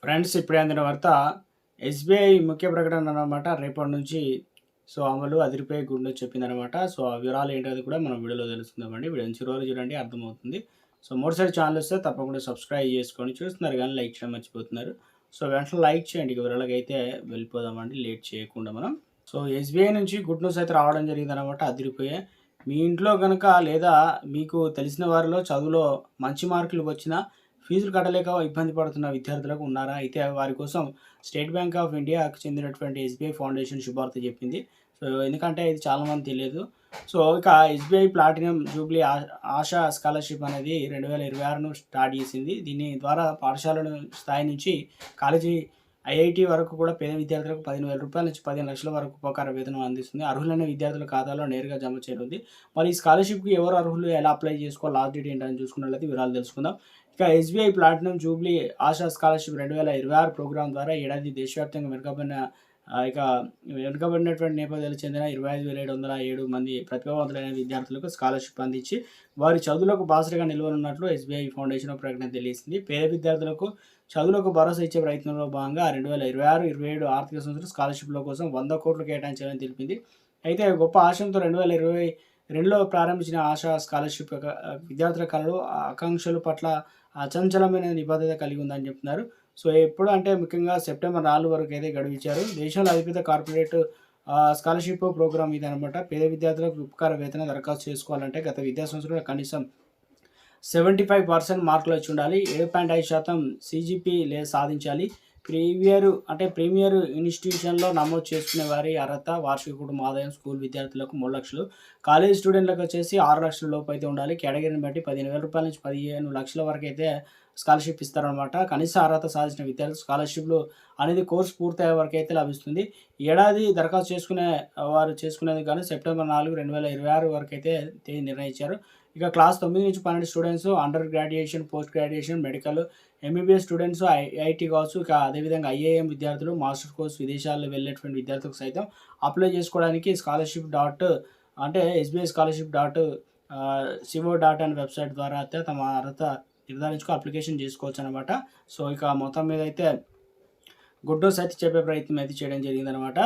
Friends ఇప్పుడే అందిన వార్త ఎస్బీఐ ముఖ్య ప్రకటన అన్నమాట. రేపటి నుంచి అమలు అదిరిపోయే గుడ్ న్యూస్ చెప్పిందనమాట. ఆ వివరాలు ఏంటది కూడా మనం వీడియోలో తెలుసుకుందామండి. వీడియోని చివరి వరకు చూడండి, అర్థమవుతుంది. మొదటిసారి ఛానల్ వస్తే తప్పకుండా సబ్స్క్రైబ్ చేసుకొని చూస్తున్నారు కానీ లైక్ చేయడం మర్చిపోతున్నారు. వెంటనే లైక్ చేయండి. ఇక వివరాలకి అయితే వెళ్ళిపోదామండి లేట్ చేయకుండా మనం. ఎస్బీఐ నుంచి గుడ్ న్యూస్ అయితే రావడం జరిగిందనమాట. అదిరిపోయే మీ ఇంట్లో కనుక లేదా మీకు తెలిసిన వారిలో చదువులో మంచి మార్కులు వచ్చినా ఫీజులు కట్టలేక ఇబ్బంది పడుతున్న విద్యార్థులకు ఉన్నారా? అయితే వారి కోసం స్టేట్ బ్యాంక్ ఆఫ్ ఇండియాకు చెందినటువంటి ఎస్బీఐ ఫౌండేషన్ శుభార్త చెప్పింది. ఎందుకంటే ఇది చాలామంది తెలియదు. ఇక SBI platinum jubilee Asha scholarship అనేది 2026ను స్టార్ట్ చేసింది. దీని ద్వారా పాఠశాలల స్థాయి నుంచి కాలేజీ ఐఐటీ వరకు కూడా పేద విద్యార్థులకు 15,000 రూపాయల నుంచి 15 లక్షల వరకు ఉపకార వేతనం అందిస్తుంది. అర్హులైన విద్యార్థుల ఖాతాలో నేరుగా జమ చేయనుంది. మరి ఈ స్కాలర్షిప్‌కి ఎవరు అర్హులు? ఎలా అప్లై చేసుకోవాలి? లాస్ట్ డేట్ ఏంటని చూసుకున్నట్లయితే వివరాలు తెలుసుకుందాం. ఇక SBI platinum jubilee Asha scholarship 2026 programme ద్వారా ఏడాది దేశవ్యాప్తంగా వెనుకబడినటువంటి నేపథ్యాలకు చెందిన 25,707 మంది ప్రతిభావంతులైన విద్యార్థులకు స్కాలర్షిప్ అందించి వారి చదువులకు బాసటగా నిలవనున్నట్లు ఎస్బీఐ ఫౌండేషన్ ప్రకటన తెలియజేసింది. పేద విద్యార్థులకు చదువులకు భరోసా ఇచ్చే ప్రయత్నంలో భాగంగా 2026-27 ఆర్థిక సంవత్సరం స్కాలర్షిప్ల కోసం 100 కోట్లు కేటాయించాలని తెలిపింది. అయితే గొప్ప ఆశయంతో 2022లో ప్రారంభించిన ఆశా స్కాలర్షిప్ విద్యార్థుల కళలు ఆకాంక్షల పట్ల అచంచలమైన నిబద్ధత కలిగి ఉందని చెప్తున్నారు. ఎప్పుడు అంటే ముఖ్యంగా సెప్టెంబర్ 4 వరకు అయితే గడువిచ్చారు. దేశంలో అతిపెద్ద కార్పొరేట్ స్కాలర్షిప్ ప్రోగ్రామ్ ఇదనమాట. పేద విద్యార్థులకు ఉపకార వేతన దరఖాస్తు చేసుకోవాలంటే గత విద్యా సంవత్సరంలో కనీసం 75% మార్కులు వచ్చి ఉండాలి. 7.5% సీజీపీ సాధించాలి. ప్రీమియర్ ఇన్స్టిట్యూషన్లో నమోదు చేసుకునే వారి అర్హత వార్షిక కుటుంబ ఆదాయం స్కూల్ విద్యార్థులకు 3 లక్షలు, కాలేజ్ స్టూడెంట్లకు వచ్చేసి 6 లక్షల లోపు అయితే ఉండాలి. కేటగిరీని బట్టి 15,000 రూపాయల నుంచి 15 లక్షల వరకు అయితే స్కాలర్షిప్ ఇస్తారనమాట. కనీస అర్హత సాధించిన విద్యార్థులు స్కాలర్షిప్లు అనేది కోర్సు పూర్తయ్యే వరకు అయితే లభిస్తుంది. ఏడాది దరఖాస్తు చేసుకునేది కానీ సెప్టెంబర్ 4, 2026 వరకు అయితే తేదీ నిర్ణయించారు. ఇక క్లాస్ 9 నుంచి 12 students, under graduation, post graduation, medical, MBBS students, IIT కావచ్చు. ఇక అదేవిధంగా ఐఏఎం విద్యార్థులు, మాస్టర్ కోర్స్ విదేశాల్లో వెళ్ళేటువంటి విద్యార్థులకు సైతం అప్లై చేసుకోవడానికి ఎస్బీఐ స్కాలర్షిప్ సివో డాట్ అనే వెబ్సైట్ ద్వారా అయితే తమ అర్హత నిర్ధారించుకో అప్లికేషన్ చేసుకోవచ్చు అనమాట. ఇక మొత్తం మీద అయితే గుడ్ న్యూస్ అయితే చెప్పే ప్రయత్నం అయితే చేయడం జరిగిందనమాట.